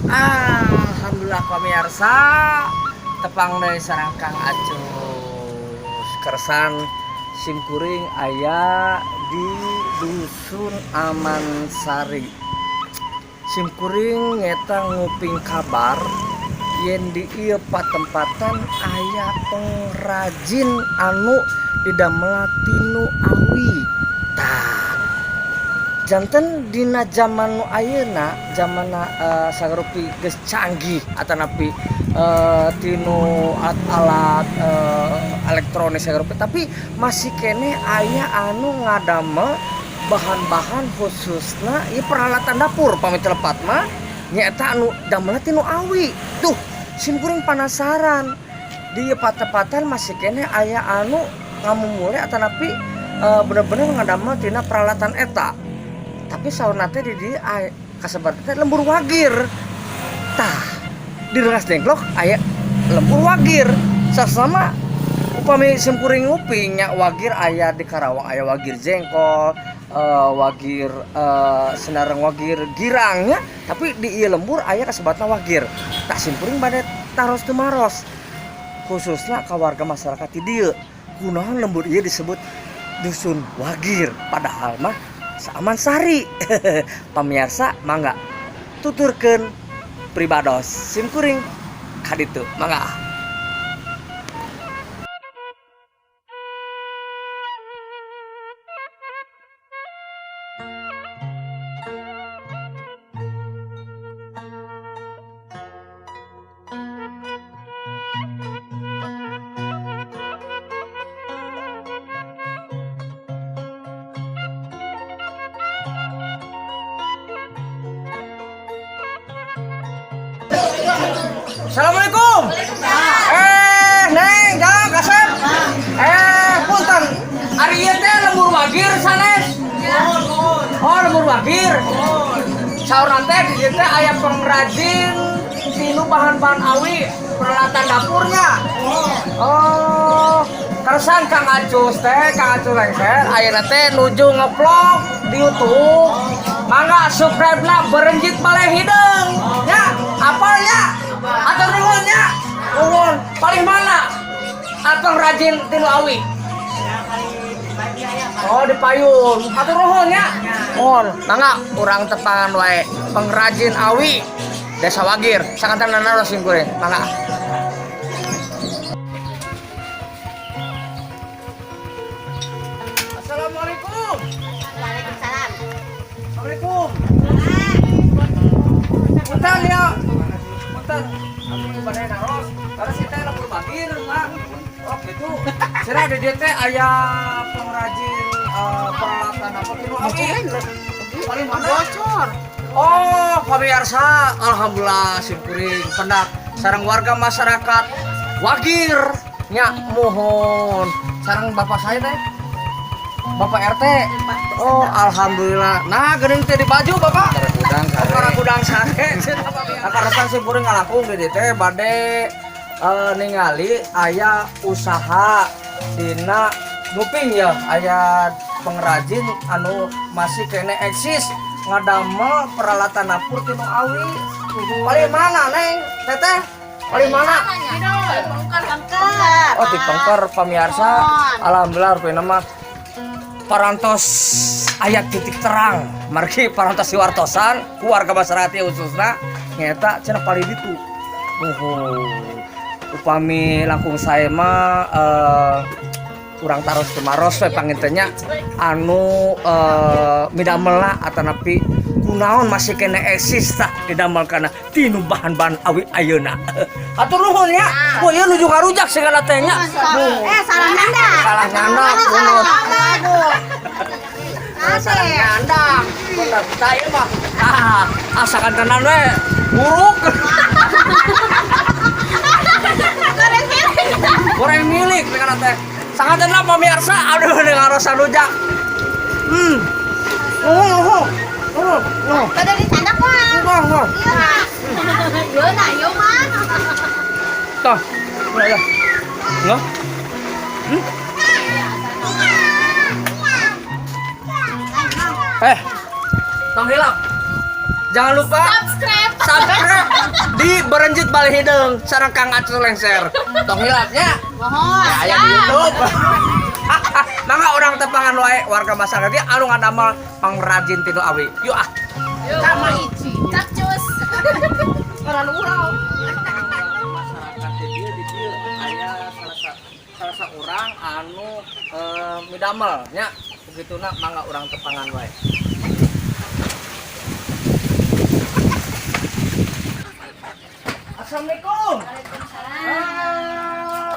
Alhamdulillah pemirsa, tepang dari sarang Kang Acus kersan simkuring ayah di dusun Amansari. Simkuring nyeta nguping kabar yen di ieu patempatan ayah pengrajin anu didamel tinu awi. Janten dina zaman nu ayeuna zamanna sarupi geus canggih atanapi tinu alat elektronik sarupi, tapi masih kene aya anu ngadamel bahan-bahan khususna ieu peralatan dapur pami telepat mah nyaeta anu damelna tinu awi. Tuh simkuring penasaran di patepatan masih kene aya anu ngamumule atanapi bener-bener ngadamel tina peralatan eta. Tapi saurna teh di dieu kasebat teh lembur wagir. Tah, di Rengas Dengklok aya lembur wagir. Sasama upami simkuring nguping nya wagir aya di Karawang aya wagir jengkol, wagir senareng wagir girangnya, tapi di ieu lembur aya kasebatna wagir. Tah simkuring bade taros teu maros. Khususna ka warga masyarakat di dieu. Kunaon lembur ieu disebut dusun wagir, padahal mah Amansari. Pamirsa mangga tuturkeun pribados simkuring kaditu mangga. Assalamualaikum. Neng, Jang, Kasep. Punten. Ari ieu teh lembur wagir sanes. Oh, lembur wagir. Saurna teh di dieu teh aya pengrajin tinu bahan-bahan awi, peralatan dapurnya. Oh, kersan Kang Acus teh, Kang Acus lengser ayeuna teh nuju ngeplog di YouTube. Mangga subscribe-na Berenjit Balai Hideung. Ya, apalnya? Atau nuhunnya? Nuhun. Paling mana? Atau rajin tinu awi? Oh, di Payun. Atau nuhunnya? Nuhun. Mangga urang tepangan wae pengrajin awi Desa Wagir. Sangantan nana simkuring. Mangga. Assalamualaikum. Waalaikumsalam. Assalamualaikum. Punten ya. Punten. Aku badai naros. Karena si teh lembur bagir, Pak. Oh gitu. Sira di dieu teh aya pengrajin peralatan apa tinu awi. Paling mana? Bocor. Oh, pamirsa, alhamdulillah simkuring pendak sareng warga masyarakat Wagir nya mohon sareng bapak saya teh. Bapak RT. Oh, alhamdulillah. Nah, geuning teh di baju, Bapak. Para gudang sare. Karena simkuring ngalakung di dieu teh bade ningali aya usaha dina nguping ya, aya pengrajin anu masih kene eksis ngadamel peralatan dapur tinu awi. Paling mana, Neng? Teteh? Paling mana? Pengker. Oh, di Pengker pamirsa. Alhamdulillah rupena mah parantos ayat titik terang margi parantos siwartosan keluarga masyarakat khususna nyata cenah paling ditu. Upami langkung saya mah kurang taros kemaros we pangintenya anu midamelna atanapi kunaon masih kena eksis tah didamel kana tinu bahan-bahan awi ayeuna. Atur nuhun nya. Oh ieu nuju ngarujak segala teh nya. Salah nyandak. Salah nyandak kuno. Salah nyandak. Bener saya mah. Asakan tenan we buruk. Goreng milik dengan teh. Sangat enak pemirsa, aduh dengan rasa rujak. Kada ditandak mah. Iya. Yo na, yo mah. Tuh, ya. Nggak? Tong hilap. Jangan lupa subscribe di Berenjit Bali Hidung sareng Kang Acul Lengser. Tong hilatnya. Mohon. Ya, aya di YouTube. Mangga orang tepangan wae warga masyarakat ieu anu ngadamel pangrajin tinu awi. Yuk ah. Sama Ici. Capcus. Orang urang. Masyarakat di dieu aya salah saurang anu midamel nya. Begituna mangga urang tepangan wae. Assalamualaikum.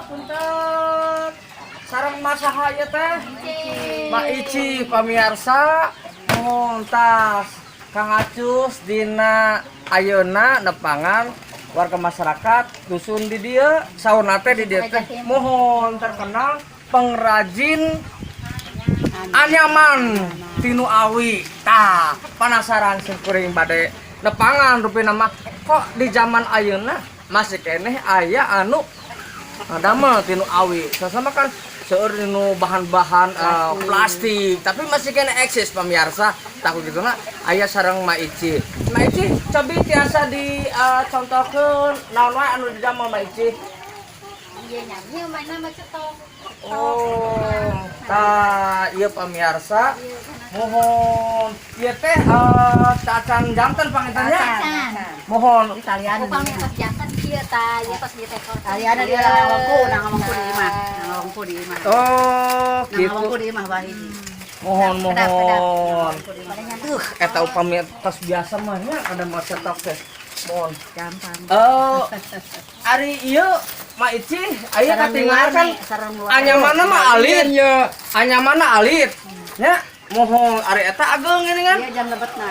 Punten. Sareng masaha ieu teh? Mak Ici pamirsa. Mohon tas Kang Acus dina ayeuna nepangan warga masyarakat dusun di dieu sauna teh di dieu teh mohon terkenal pengrajin anyaman tinu awi. Tah, penasaran sing bade nepangan rupina mah kok di zaman ayeuna masih keneh aya anu ngadamel tinu awi. Sasama kan seueur nu bahan-bahan plastik, tapi masih kena eksis pamirsa. Takut gitu na aya sareng Mak Ici. Mak Ici, cobi tiasa dicontohkeun naon wae anu didamel Mak Ici. Iya nya, mana mah cetok. Oh, tah ieu pamirsa. Mohon ieu teh tacan janten pangitannya. Mohon Italian. Upami pas jantan kieu tah, ieu pas di tekor. Italian dia ngomongku, ngomongku di imah, ngomongku di imah. Oh, gitu. Ngomongku di imah bae. Mohon. Eta upami tas biasa mah nya ada mah cetok teh. Mohon. Gampang. Ari ieu Mak Ici aya katinggal kan sareng luar. anyamanna mah alit. Anyamanna alit. Nya mohon ari eta ageng gini kan. Dia jam lebetna.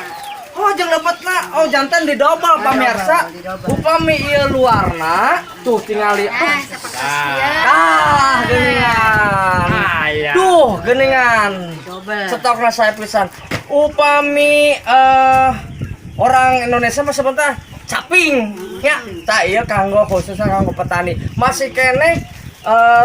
Oh jeung lebetna. Oh jantan didobel pamirsa. didobel. Upami ieu luarna tuh tingali. Geningan. Duh, geningan. Dobel. Stokna saya pisan. Upami orang Indonesia mah sebentar caping ya. Tah ieu kanggo khususnya kanggo petani. Masih keneh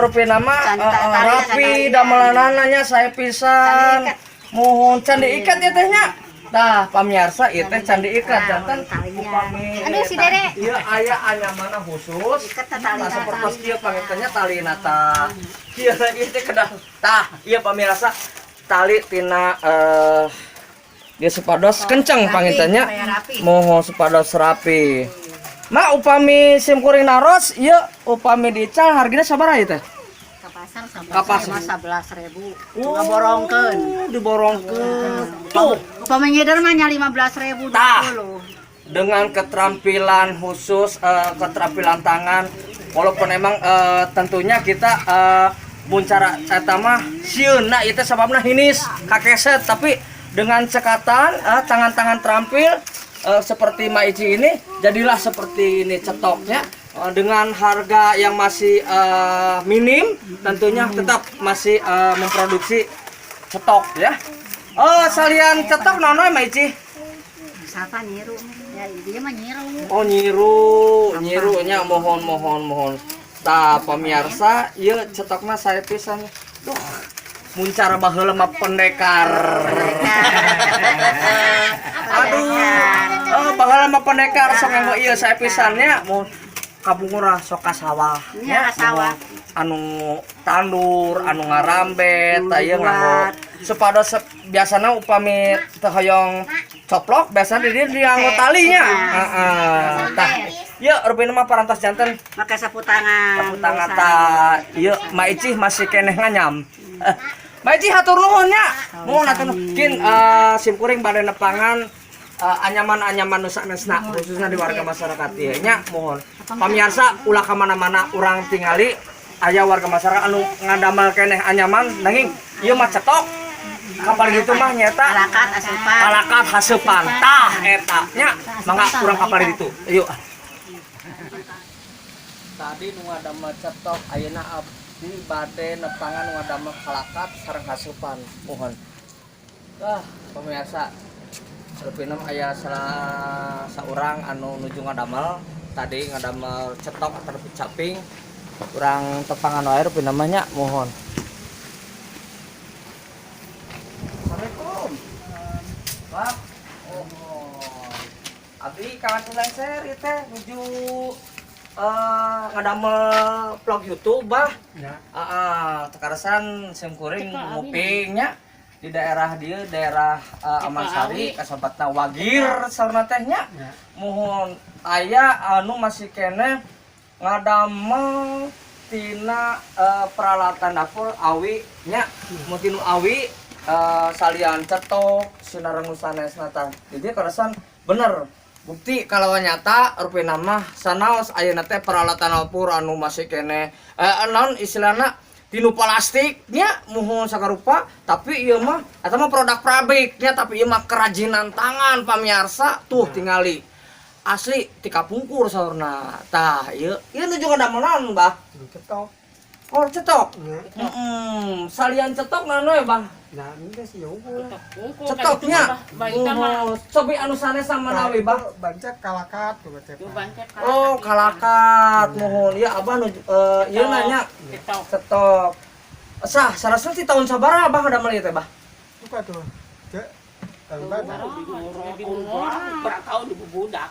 rupina mah rapi damelanana nya saya pisan. Mohon candi ikat ya teh nya. Tah pamirsa ieu teh candi ikat jantan upami. Aduh, si Dede. Ieu aya anyamanna khusus. Nah, seperti ieu pangitannya talina tah. Ieu teh kedah. Tah, ieu pamirsa tali tina dia supados kenceng pangitannya. Mohon supados rapi. Mak upami sim kuring naros ieu upami dical hargana sabaraha ieu teh? Ka pasar Ka pasar. 11.000. Ngaborongkeun. Diborongkeun. Tuh, Upami ngeder mah nya 15.000 Tah. 20. dengan keterampilan khusus keterampilan tangan walaupun emang tentunya kita buncara eta mah sieun na ieu teh sababna hinis kakeset tapi dengan cekatan tangan-tangan terampil seperti Mak Ici ini jadilah seperti ini cetoknya dengan harga yang masih minim tentunya tetap masih memproduksi cetok ya. Salian cetok naon we Mak Ici? Sapa nyiru? Ya dia mah nyiru. Oh nyirunya mohon. Tah pamirsa ieu cetokna saya pisan. Duh, muncara baheula mah pendekar. Aduh, baheula mah pendekar sok nganggo ieu saya pisannya mau kabungurah sok ka sawah. Nya ka sawah. Anu tandur, anu ngarambet, tah ieu nganggo supados biasana upami teu hoyong coplok biasa di dieu dianggo talinya. Heeh. Tah, ieu rupina mah parantos janten Make sapu tangan. sapu tangan tah. Ieu Mak Ici masih keneh nganyam. Mak Ici hatur nuhun nya. Mohon hatur nuhun. Kin sim kuring bade nepangan anyaman-anyaman nu sanesna khususnya di warga masyarakat ieu nya mohon. Pamirsa ulah ka mana-mana urang tingali aya warga masyarakat anu ngadamel keneh anyaman nanging ieu mah cetok. Kapal gitu mah nyata Palakat asupan. palakat haseupan tah eta nya mangga urang kapal gitu. Yuk. Tadi nu ngadamel cetok ayeuna abdi bade nepangan nu ngadamel palakat sareng haseupan. Mohon. Pemirsa Rupinem aya salah saurang anu nuju ngadamel tadi ngadamel cetok atau caping kurang tepangan wae rupi namanya mohon. Assalamualaikum. Pak. Oh. kawan Lengser ieu teh nuju ngadamel vlog YouTube bah. Ya. Tekarasan simkuring ngupingnya di daerah dia daerah Amansari kasempatna Wagir saurna tehnya. Ya. Mohon aya anu masih kene ngadamel tina peralatan dapur awi nya mun tinu awi salian cetok sinareng sanesna tah. Jadi karasan bener bukti kalau nyata rupina mah sanaos ayeuna teh peralatan dapur anu masih kene naon istilahna tinu plastiknya muhun sakarupa tapi ieu mah eta mah produk pabriknya tapi ieu mah kerajinan tangan pamirsa tuh tingali asli ti kapungkur saurna tah ieu nuju ngadamel naon Mbah Cetok. oh cetok Ya. salian cetok naon we Bang Nah, ini sih unggul. cetoknya cobi anu sanes sama nawi Bang Bancet kalakat tuh bancet. oh kalakat mohon ya abah nu ieu nanya cetok sah sarasna ti tahun sabaraha Bang ada meli teh Bah Buka tuh. Cek. Tahun baru. Berapa tahun di budak.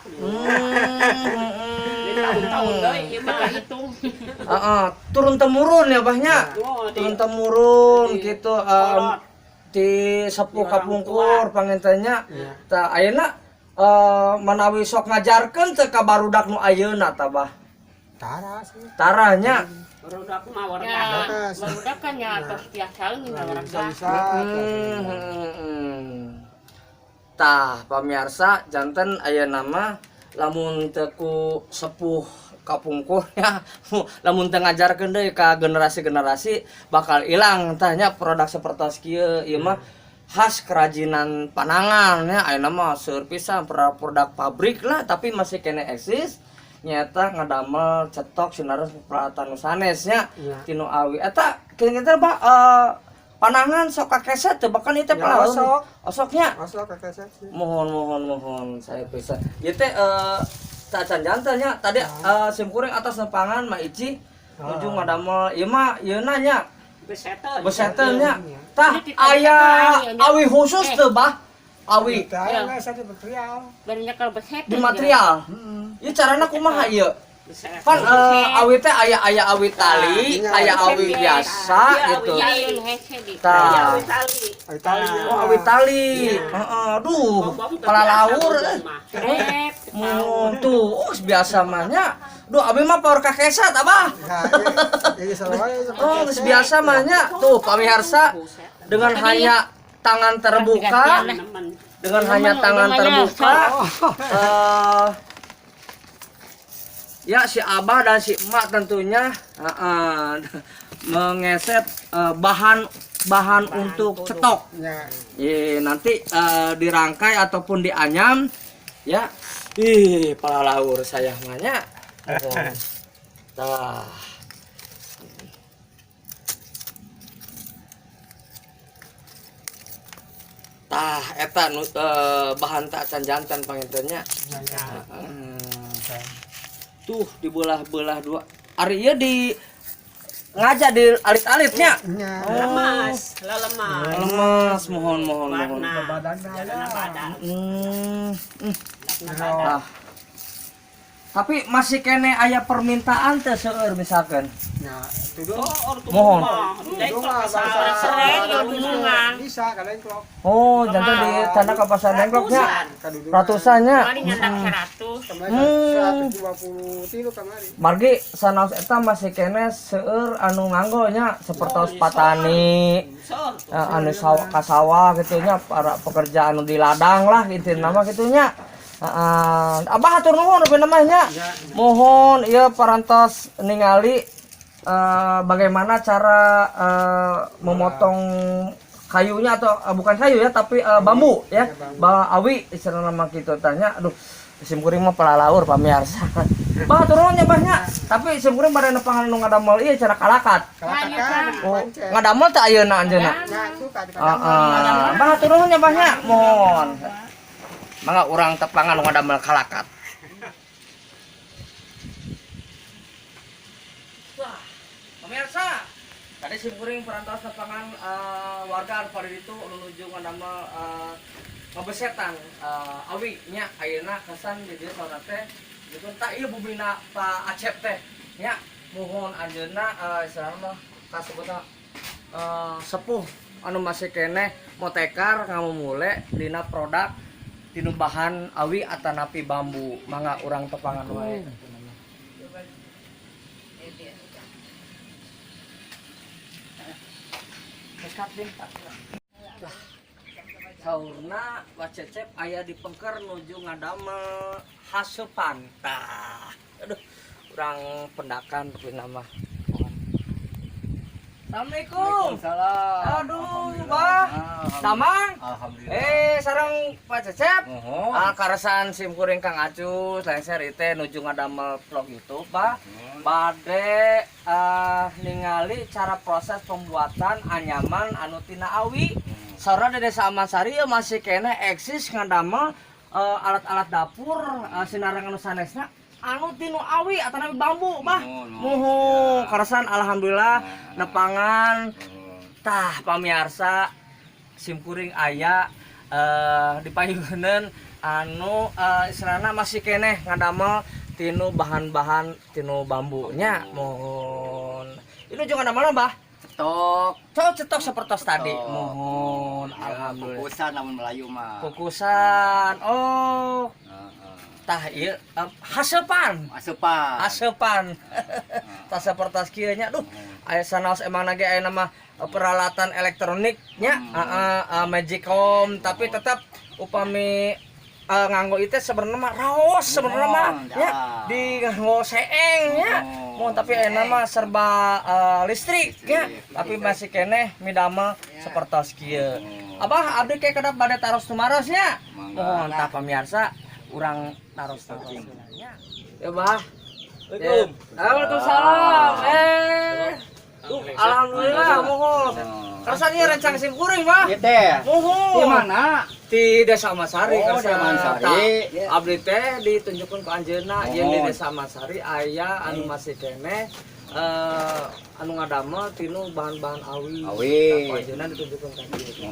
Tahun-tahun deui ieu mah hitung. turun temurun ya Bahnya turun temurun gitu di sepuh kapungkur pangentenya tah ayeuna manawi sok ngajarkeun teh ka barudak nu ayeuna tah Bah Tara sih. taranya Barudak mah warga. Bakas. Barudak kan ya tos tiap kali Nah, orang bisa-bisa. tah pamirsa janten ayeuna mah lamun teu ku sepuh kapungkurnya lamun teu ngajarkeun deui ka generasi-generasi bakal ilang tahnya produk sapertos kieu ieu mah khas kerajinan panangan nya ayeuna mah seueur pisan produk pabrik lah tapi masih kene eksis nyata ngadamel cetok sinareus peralatan nu sanes nya Iya. tinu awi eta kieu-kieu Pak panangan sok kakeset teu bahkan ieu teh Ya, palaun osoknya Masuk ke keset sih. mohon saya bisa ieu teh cacan jantannya tadi simkuring atas nepangan Ma Ici nuju ngadamel ieu mah ieu nya besetelnya tah aya awi khusus teu Bah awi Tara nggak saya material. banyak kalau beset di material ieu carana kumaha ieu kan awi teh aya awi tali aya awi biasa gitu tah Ay tali. oh awi tali heeh aduh palalaur tuh biasa mah nya duh abi mah power kakesat abah Nah, ini salah ya. oh geus biasa mah nya tuh pamirsa dengan hanya tangan terbuka dengan hanya tangan terbuka ya si abah dan si emak tentunya mengeset bahan untuk cetok Ya. nanti dirangkai ataupun dianyam ya palalaur saya mahnya tah eta bahan tak can jantan pangintennya tuh dibelah-belah dua ari ieu di ngajak di alit-alitnya Ya. lemas mohon Badannya ada. Nah, tapi masih kene aya permintaan teh seueur misalkan Nah, itu dong. mohon Bisa kalian klok. oh jantan di tanda ke pasar dengkloknya ratusannya kali nyandak 100 Kemarin 120 kilo kemarin. margi sanaos eta masih kene seueur anu nganggonya sapertos patani anu sawah gitu nya para pekerja anu di ladang lah intina mah kitu nya abah hatur nuhun rupi namanya mohon ieu parantos ningali bagaimana cara memotong kayunya atau bukan kayu ya tapi bambu ya awi istilah nama gitu tanya aduh simkuring mah pelalaur pamirsa bah turunnya bahnya tapi simkuring pada nepangan nu ngadamel ieu cara kalakat oh ngadamel teh ayeuna anjeunna Nah, itu kan bah turunnya bahnya mohon mangga urang tepangan nu ngadamel kalakat pemirsa tadi simkuring perantauan lapangan warga anu pada itu menuju ngadamel ngabesetan awi nya ayeuna kesan di dieu saurna teh gitu tak ieu bubina Pak Acep teh nya mohon anjeunna istilahna mah kasebutna sepuh anu masih keneh motekar ngamumule dina produk tinu bahan awi atanapi bambu mangga urang tepangan wae. Saurna Pak Cecep aya di Pengker nuju ngadamel hasupan. Tah, aduh, urang pendakan tapi nama. Assalamualaikum. Salam. Aduh, Bah. Tamang. Alhamdulillah. Sareng Pak Cecep. Mohon. Karasan simkuring Kang Acus, lengser teh nuju ngadamel vlog YouTube, Bah. Bade ningali cara proses pembuatan anyaman anu tina awi. Saurna di Desa Amansari masih kena eksis ngadamel alat-alat dapur sinarang anu sanesna anu tinu awi atanapi bambu, Bah. Muhun karasan alhamdulillah nepangan tah pamiarsa simkuring aya di payeuneun anu istilahna masih keneh ngadamel tinu bahan-bahan tinu bambunya. Mohon ini juga ngadamel Bah. Cetok seperti tadi. Mohon alhamdulillah. Kukusan namun Melayu mah. Kukusan. Oh. Tah ieu hasepan. Asepan. Tas seperti kieu nya. Duh, aya sanaos emang lagi aya nama peralatan elektroniknya Magicom tapi tetap upami nganggo itu sebenarnya mah raos sebenarnya mah ya di nganggo seeng ya mau tapi enak mah serba listrik ya tapi masih keneh midamel seperti kieu. Abah abdi kayak kada bade taros tumaros nya mohon tah pamirsa urang taros nya ya Bah. Waalaikumsalam. Alhamdulillah mohon. Rasanya rencang simkuring Bah. Ieu teh. Mohon. Di mana? Di Desa Amansari. Oh, di Amansari. Abdi teh ditunjukkeun ku anjeunna yen di Desa Amansari aya anu masih keneh anu ngadamel tinu bahan-bahan awi. Anjeunna ditunjukkeun ka dieu.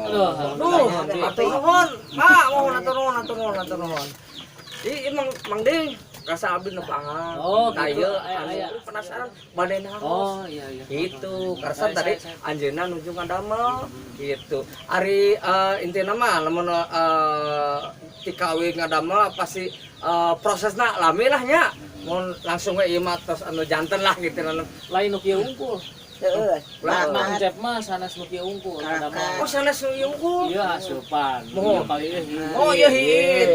Aduh, atur nuhun. Pak, mohon atur nuhun. Emang Mang Ding rasa abdi nepangan. Oh, gitu. Aya penasaran bade naos. Oh, iya. Gitu. Karena tadi anjeunna nuju ngadamel gitu. Ari intina mah lamun tika awi ngadamel pasti prosesna lami lah nya. Mun langsung we ieu mah tos anu janten lah gitu. Lain nu kieu unggul. Heeh. Mang Cep mah sanes nu kieu unggul. Oh sanes nu unggul. Iya asupan. Mohon. Ieu kali ieu. Oh iya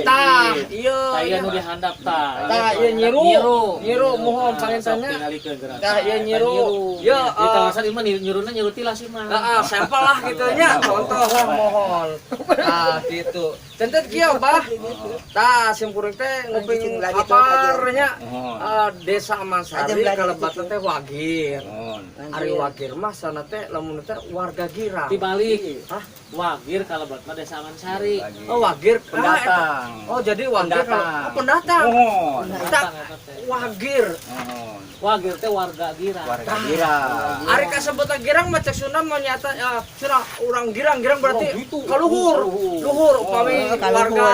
tah. Iya. Taya nu dihandap tah. Tah ieu nyiru mohon pangintennya. Tingalikeun gerakan. Tah ieu nyiru. Ya Di tangasan ieu mah nyiruna nyiru tilas ieu mah. Heeh, sampel lah gitu nya. Contoh lah mohon. Nah, gitu. Centet kieu Bah. Tah simkuring teh nguping kabarnya Desa Amansari kalebatna teh Wagir. Ari Wagir mah sana teh lamun teh warga Girang. Dibalik. Hah? Wagir kalebatna Desa Amansari. Oh Wagir Pendatang. Oh jadi Wagir pendatang. Wagir. Wagir teh warga Girang. Warga Girang. Ari kasebut Girang mah cek Sunda mah nyata cenah urang Girang berarti kaluhur. Luhur upami warga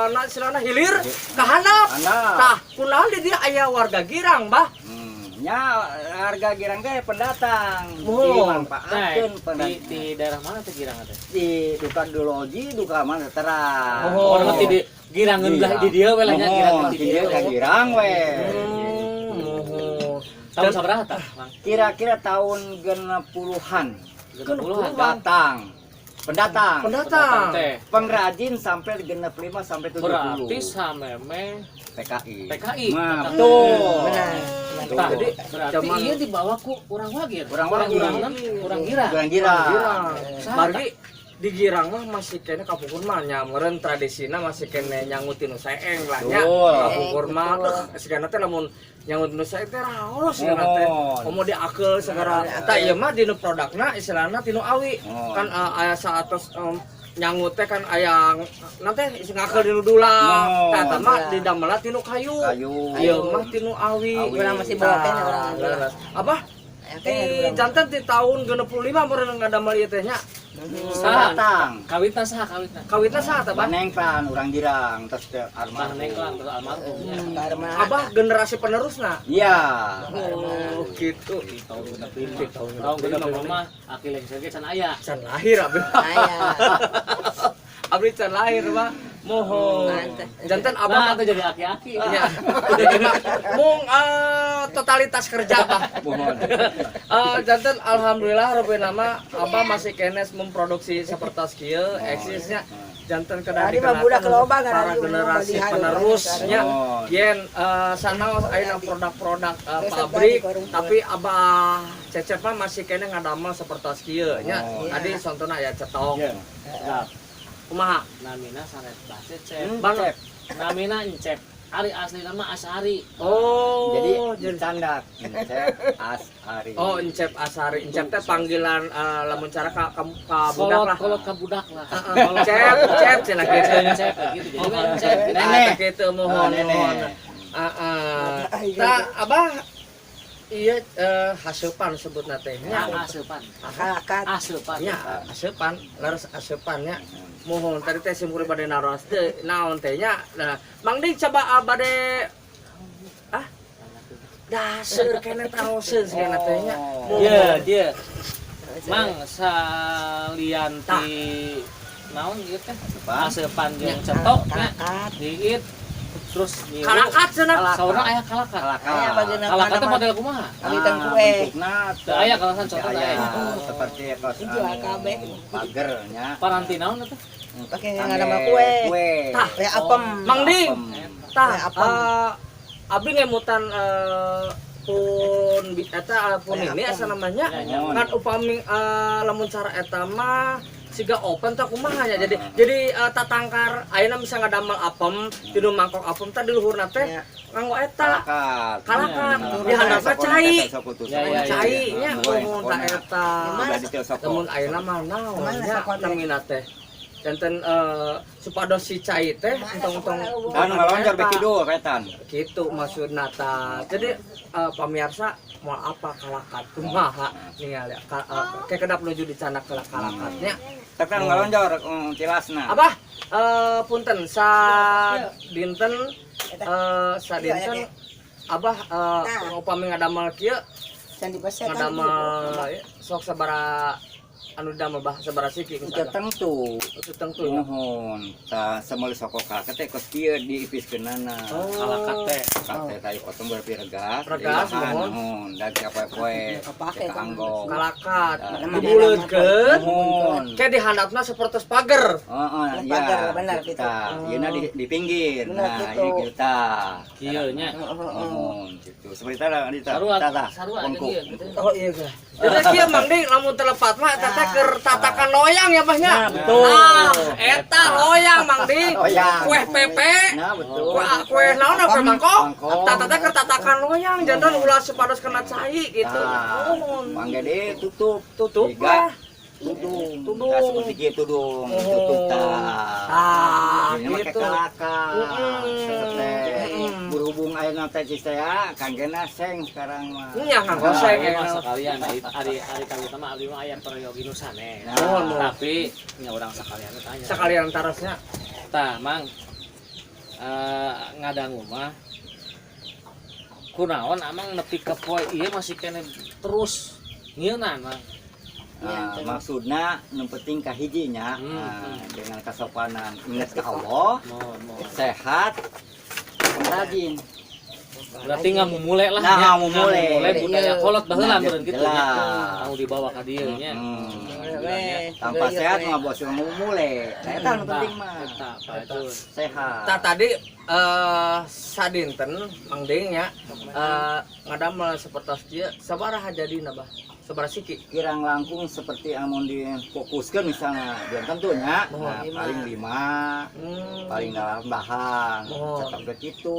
na istilahna hilir ka handap. Tah kunaon di dieu aya warga Girang, Bah? Nya harga Girang teh pendatang. Dimanfaatkeun di daerah mana teh Girang teh? Di Duka Duloji, Duka mana terang. Oh, nanti di Girangeun lah di dieu we lah nya Girang di dieu ka Girang we. Tahun sabaraha tah, Mang? Kira-kira tahun 60-an. 60-an. Pendatang. Teh. Pengrajin sampai 65 sampai 70. Berarti sameme PKI. Nah, betul. Tah, jadi berarti ieu dibawa ku urang Wagir. Urang Wagir. Urang Girang. Bagi di Girang mah masih kene kapungkur mah nyameureun tradisina masih kene nyangut tinu saeng lah nya. Kapungkur mah sigana teh lamun nyangut tinu saeng teh raos sigana teh. Komo diakeul segara. Tah ieu mah dinu produkna istilahna tinu awi. Kan aya saatos nyangut teh kan aya nanti ngakeul dinu dulang. Tah eta mah didamelna tinu kayu. Ieu mah tinu awi. Urang masih bawa kene urang. Apa? Di jantan di tahun 65 meureun ngadamel ieu teh nya. Batang. Kawitna saha kawitna? Kawitna saha teh, Bah? Banengklan urang girang terus ke Mah almarhum. nengklang terus almarhum ya. Abah generasi penerusna. Iya. Oh, gitu. Tahun genep ini. Tahun genep mah aki lengser ge can aya. Can lahir abdi. Abdi can lahir, Bah. Mohon. Janten Abah abah teh jadi aki-aki. ya. Jadi mah mung totalitas kerja, Bah. Mohon. Janten alhamdulillah robena mah abah masih kenes memproduksi sapertos kieu eksisnya janten kedah Tadi mah budak loba kan, para tadi generasi balihan, penerusnya Oh. yen sanaos ayeuna produk-produk pabrik tapi abah Cecep mah masih kene ngadamel sapertos kieu nya Oh. tadi contohna aya cetok Iya. kumaha Namina saret bahasa cep. Bang Namina encep. Ari asli nama Asari. oh Jadi candak. Asari. oh encep asari encep teh panggilan lamun cara ka budak lah Kolot ka budak lah. cep cenah kitu Encep gitu. Jadi mah encep. Nenek. gitu mohon Nenek. mohon abah iya hasupan sebutna teh nya Asupan. Akak. Asupan. nya asupan laras asupannya mohon tadi teh simuri bade naros teh naon teh nya nah Mang Dik coba bade dasar kene taoseun kene teh nya Iya, dia. Mang salian ti naon ieu teh? Asupan jeung cetok nya. Diit terus nyiru. kalakat cenah Sauna aya kalakat. Aya bageuna Kalakat teh model kumaha? Kalitan kue. Teu aya kalasan contoh teh aya. Seperti kos Jual kabeh. pagernya. Paranti naon eta? Pakai ngadamel kue. Tah, Kayak apem. Mang Dik tah Apem. abdi ngemutan pun eta pun ini asa namanya kan upami lamun cara eta mah siga open tah kumaha nya jadi tatangkar ayeuna bisa ngadamel apem tilu mangkok apem tah di luhurna teh nganggo eta kalakat di handapna cai cai nya mun tah eta lamun ayeuna mah naon nya namina teh janten supados si cai teh entong-entong Kan ngalonjor beki dulu retan. gitu maksudna tah jadi pamirsa mau apa kalakat kumaha ningali kayak kedap nuju dicanak kalakatnya Tekan ngalonjor tilasna. abah punten sa dinten abah upami ngadamel kieu Can dipesekan. ngadamel sok sabara anu damel bah sabara siki Tertentu. tentu Mohon. Ta semua sokok kakek teh kos kieu diipiskeunana. Kalakat teh. Kakek tadi potong berpiragas. Regas, mohon. Mohon. Dan poe-poe. Kapake, Anggong. kalakat Nah, dibuleutkeun Mohon. kayak di handapna sapertos pager Heeh, Pagar, benar, gitu. Ieu di pinggir. Benar, Nah, gitu. ieu kita. Kieu nya. Mohon gitu. Seperti tadi Dita. Sarua Tata. sarua Bongko. kieu gitu. oh iya kah jadi kieu Mang Dik lamun telepat mah eta teh keur tatakan loyang ya Bahnya Nah, betul. eta loyang Mang Dik Loyang. kue pepe Nah, betul. kue naon kue mangkok Mangkok. tata teh keur tatakan loyang jantan ulah supados kena cai gitu Nah, Mangga deh tutup. tutup Tiga. lah Tudung. Tudung. Nah, seperti gitu tudung. Tutup tah. Ini mah gitu kekalakan. Mm. Berhubung ayeuna teh saya kanggena seng sekarang mah. nya kang Nah, goseng ieu mah sekalian ari kami mah abdi mah aya peryogi nu saneh. Tapi nya urang sakalian tanya. sekalian tarosnya Tah, Mang. Ngadangu mah kunaon amang nepi ka poe ieu masih kene terus ngeunan Mang. Maksudna nu penting kahijinya dengan kesopanan ingat ke Allah, Mohon. sehat, rajin. Berarti ngamumule lah Nah, nya. ngamumule. Budaya kolot baheula Nah, meureun kitu nya. jelas. Anu dibawa ka dieu nya. Tanpa sehat mah bos mulai. Nah, itu anu penting mah. Eta batur. Sehat. tah tadi sadinten Mang Dik nya ngadamel sapertos kieu sabaraha jadina Bah sabaraha siki Kirang langkung seperti amun difokuskan misalnya dan tentunya nah, paling 5 paling dalam bahan cetak begitu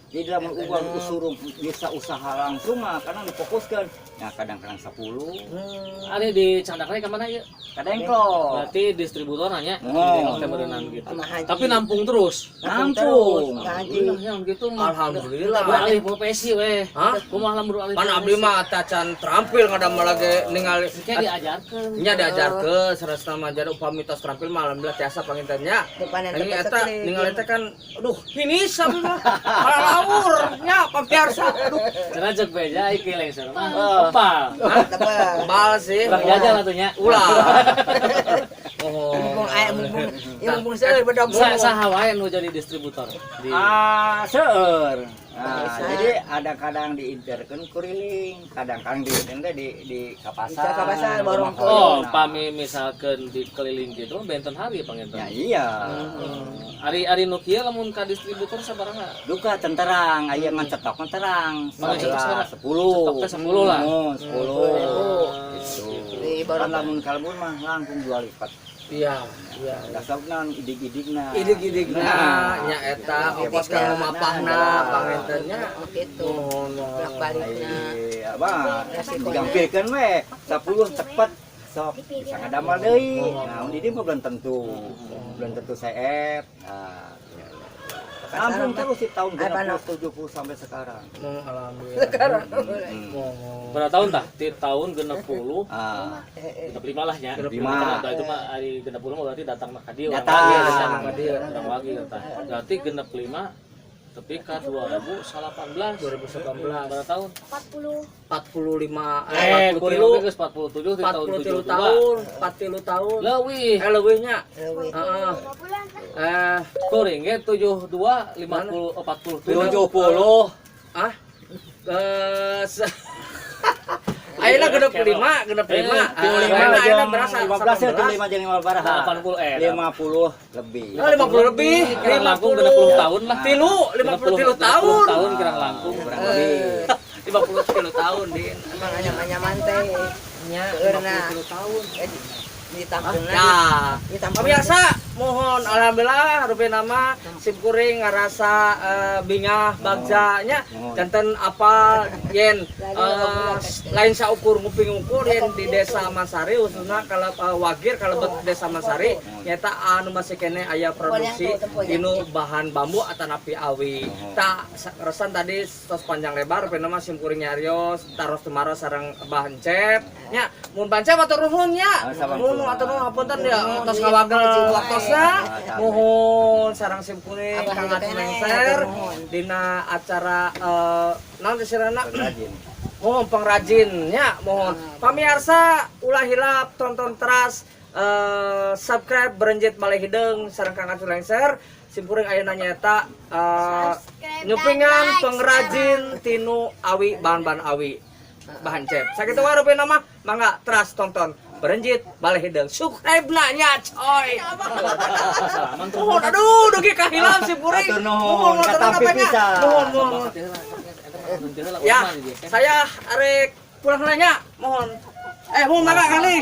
jadi dalam uang usurum bisa usaha langsung mah karena difokuskan nah kadang-kadang 10 Ari dicandakna ka mana ieu? Kadengklok. Berarti distributor nanya Oh. teh berenang gitu. Sama haji. Tapi nampung terus. Nampung. Haji. Ulah yang gitu mah. Alhamdulillah. Beralih profesi weh. Hah? Kumaha lamun beralih Pan abdi profesi? mah tacan terampil ngadamel lagi ningali Kayak diajarkeun. nya diajarkeun sarasna mah jadi upami tos terampil mah alhamdulillah tiasa pangintennya. Depanan Ini eta teka-teki. ningali teh kan aduh finish abdi mah. Malah laur nya pamirsa. Aduh. Cenah cek beja iki lengser mah. Oh. Apa? Tebal. Bal sih. Kurang jajal atunya. Ulah. Oh. Mumpung aya mumpung ya mumpung saya beda Saha wae nu jadi distributor di Seueur. Nah, jadi ada kadang diinterkeun kuriling, kadang-kadang di kapasar. Di kapasar, borong ke- Oh, Nah, pami misalkan di keliling gitu benten hari panginten. ya iya. Ari nu kieu lamun ka distributor sabaraha? Duka tenterang, aya mah cetok mah terang. Mana cetok sekarang? 10. Cetok teh 10 lah. Oh, 10. Gitu. Di Kan borong lamun kalbun mah langsung 2 lipat. Iya, iya. Dasarna idig-idigna. Idig-idigna nya eta ongkos ka mapahna pangintennya. gitu. Mohon Bolak-balikna. Abah, digampilkeun we 10 cepet sok bisa ngadamal deui. Nah, di dieu mah belum tentu. Belum tentu seep. Nah, Ampun terus di tahun 70 sampai sekarang. Alhamdulillah. Berapa tahun tah? Ti tahun 60 Ah, 65 lah nya. 65. Nah, itu mah ari 60 mah berarti datang mah ka dieu. Datang. Datang ka dieu, datang lagi tah. Berarti 65 tapi ka 2018 berapa tahun? 45 40 geus 47 di tahun 43 72. tahun, 40 tahun. Leuwih. Leuwihnya. Leuwih. Heeh. Kuring ge 72 50 47. 70. Ah. Ayeuna genep 5, genep 5. Ayeuna berasa 15 ya 5 jadi 15 80 50 lebih. 50 lebih, Kirang langkung 60 tahun lah. Tilu, 50 tahun. tahun kirang langkung. Kurang lebih. 50 tahun, Din. Emang nyaman-nyaman teh. Nya Karena 50 tahun. ditampilna. Ya, Ditampilna. pemirsa, mohon alhamdulillah rupi nama sim kuring ngarasa bingah bagjanya janten apa yen lain saukur nguping ukur yen di desa Mansari khususnya kalau wagir kalau desa Mansari nyata anu masih kene aya produksi dinu bahan bambu atanapi awi tak resan tadi tos panjang lebar rupi nama sim kuring nyarios taros tumaro sareng bahan cep nya mun bancep atur nuhun nya mun atur nuhun hapunten ya tos ngawagel waktosna mohon sareng sim kuring Kang Ati Lengser dina acara naon teh sirana mohon pengrajinnya mohon pamirsa ulah hilap tonton teras subscribe berenjit balai hideung sareng Kang Ati Lengser sim kuring ayeuna nyaeta nyupingan pengrajin tinu awi bahan-bahan awi bahan cep sakitu wae rupi nama mangga teras tonton berenjit balai hideung subscribe nanya coy mohon aduh dugi kahilang sim kuring Atur nuhun, katapi pisan. mohon ya saya arek pulang nanya mohon mohon mangga kali